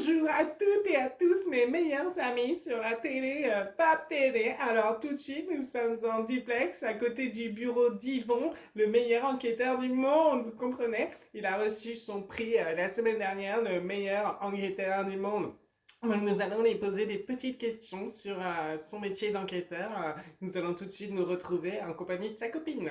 Bonjour à toutes et à tous mes meilleurs amis sur la télé Pape TV. Alors tout de suite, nous sommes en duplex à côté du bureau d'Yvon, le meilleur enquêteur du monde, vous comprenez? Il a reçu son prix la semaine dernière, le meilleur enquêteur du monde. Donc, nous allons lui poser des petites questions sur son métier d'enquêteur. Nous allons tout de suite nous retrouver en compagnie de sa copine.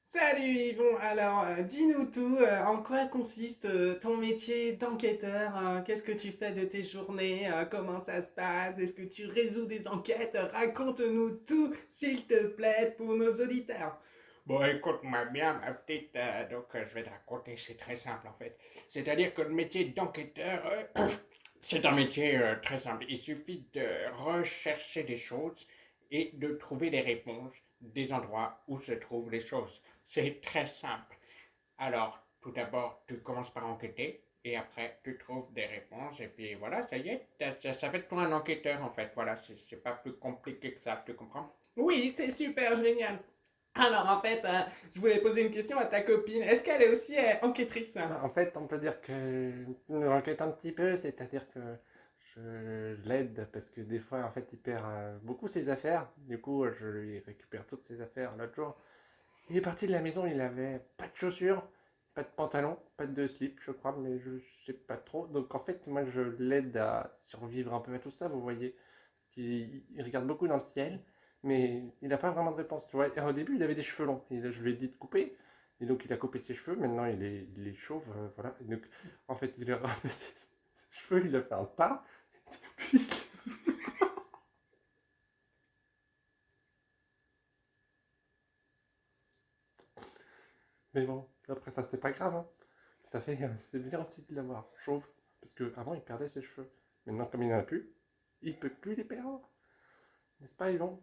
Salut Yvon, alors dis-nous tout, en quoi consiste ton métier d'enquêteur? Qu'est-ce que tu fais de tes journées? Comment ça se passe? Est-ce que tu résous des enquêtes? Raconte-nous tout, s'il te plaît, pour nos auditeurs. Bon, écoute-moi bien, ma petite. Je vais te raconter, c'est très simple en fait. C'est-à-dire que le métier d'enquêteur, c'est un métier très simple. Il suffit de rechercher des choses et de trouver des réponses des endroits où se trouvent les choses. C'est très simple. Alors, tout d'abord, tu commences par enquêter et après, tu trouves des réponses et puis voilà, ça y est, ça fait de toi un enquêteur en fait. Voilà, c'est pas plus compliqué que ça, tu comprends? Oui, c'est super génial. Alors en fait, je voulais poser une question à ta copine. Est-ce qu'elle est aussi enquêtrice? Bah, en fait, on peut dire que je l'enquête un petit peu, c'est-à-dire que je l'aide parce que des fois, en fait, il perd beaucoup ses affaires. Du coup, je lui récupère toutes ses affaires. L'autre jour, il est parti de la maison, il avait pas de chaussures, pas de pantalon, pas de slip, je crois, mais je sais pas trop. Donc en fait, moi, je l'aide à survivre un peu à tout ça, vous voyez. Parce qu'il regarde beaucoup dans le ciel, mais il n'a pas vraiment de réponse. Tu vois, et au début, il avait des cheveux longs. Et là, je lui ai dit de couper. Et donc, il a coupé ses cheveux. Maintenant, il est chauve. Voilà. Et donc, en fait, il a ramassé ses cheveux, il a fait un tas. Puis, mais bon, après ça, c'était pas grave, hein. Tout à fait. C'est bien aussi de l'avoir chauve. Parce qu'avant, il perdait ses cheveux. Maintenant, comme il n'en a plus, il peut plus les perdre. N'est-ce pas, Yvon?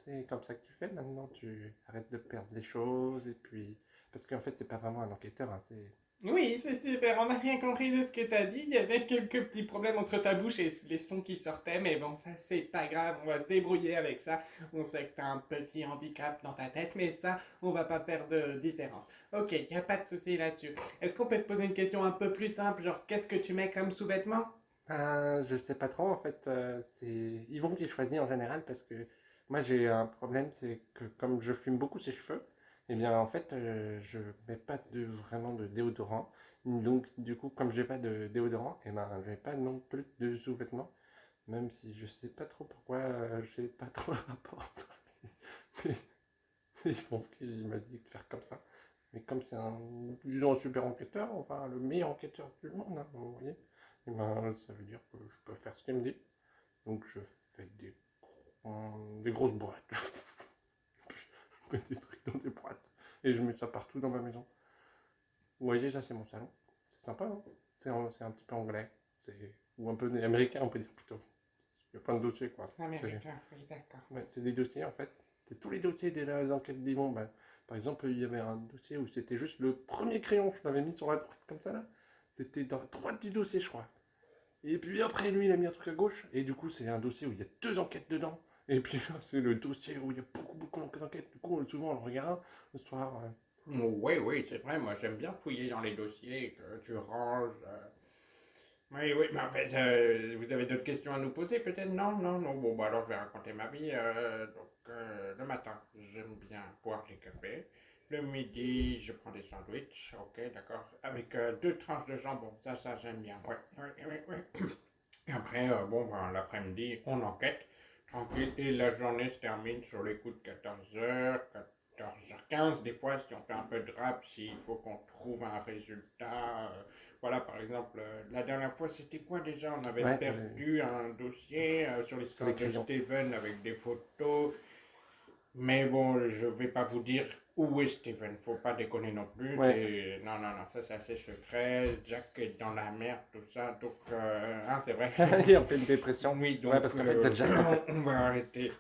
C'est comme ça que tu fais maintenant. Tu arrêtes de perdre les choses. Et puis. Parce qu'en fait, c'est pas vraiment un enquêteur, hein, c'est. Oui, c'est super. On n'a rien compris de ce que t'as dit. Il y avait quelques petits problèmes entre ta bouche et les sons qui sortaient, mais bon, ça c'est pas grave. On va se débrouiller avec ça. On sait que t'as un petit handicap dans ta tête, mais ça, on va pas faire de différence. Ok, y a pas de souci là-dessus. Est-ce qu'on peut te poser une question un peu plus simple, genre qu'est-ce que tu mets comme sous-vêtements? Je sais pas trop, en fait. C'est Yvon qui choisit en général parce que moi, j'ai un problème, c'est que comme je fume beaucoup ses cheveux, et bien, en fait, je mets pas vraiment de déodorant. Donc, du coup, comme j'ai pas de déodorant, et ben, j'ai pas non plus de sous-vêtements. Même si je sais pas trop pourquoi j'ai pas trop le rapport. Mais c'est Yvon qui m'a dit de faire comme ça. Mais comme c'est un, disons, un super enquêteur, enfin le meilleur enquêteur du monde, hein, vous voyez, et ben, ça veut dire que je peux faire ce qu'il me dit. Donc je fais des grosses boîtes. Je mets des trucs dans des boîtes. Et je mets ça partout dans ma maison. Vous voyez, là c'est mon salon. C'est sympa, hein. C'est un petit peu anglais. Ou un peu américain, on peut dire plutôt. Il y a plein de dossiers, quoi. Américain, oui, d'accord. Ouais, c'est des dossiers, en fait. C'est tous les dossiers des enquêtes d'Yvon. Ben, par exemple, il y avait un dossier où c'était juste le premier crayon. Je l'avais mis sur la droite, comme ça, là. C'était dans la droite du dossier, je crois. Et puis après, lui, il a mis un truc à gauche. Et du coup, c'est un dossier où il y a deux enquêtes dedans. Et puis là, c'est le dossier où il y a beaucoup d'enquêtes. Du coup, souvent, on le regarde le soir. Oui, oui, c'est vrai, moi j'aime bien fouiller dans les dossiers que tu ranges. Oui, oui, mais en fait, vous avez d'autres questions à nous poser peut-être? Non, non, non. Bon, bah alors je vais raconter ma vie. Le matin, j'aime bien boire des cafés. Le midi, je prends des sandwichs, ok, d'accord, avec deux tranches de jambon. Ça, j'aime bien. Ouais, ouais, ouais, ouais. Et après, bon, ben, l'après-midi, on enquête, tranquille, et la journée se termine sur les coups de 14h, 14h15, des fois, si on fait un peu de rap, s'il faut qu'on trouve un résultat. Voilà, par exemple, la dernière fois, c'était quoi déjà? On avait Ouais, perdu un dossier sur sur les l'histoire de crayons. Steven avec des photos. Mais bon, je vais pas vous dire où est Steven, faut pas déconner non plus. Ouais, Non, non, non, ça c'est assez secret. Jack est dans la merde, tout ça. Donc, hein, c'est vrai. il est en pleine dépression. Oui, Ouais, donc parce qu'en fait, t'as Jack, en fait. on va arrêter.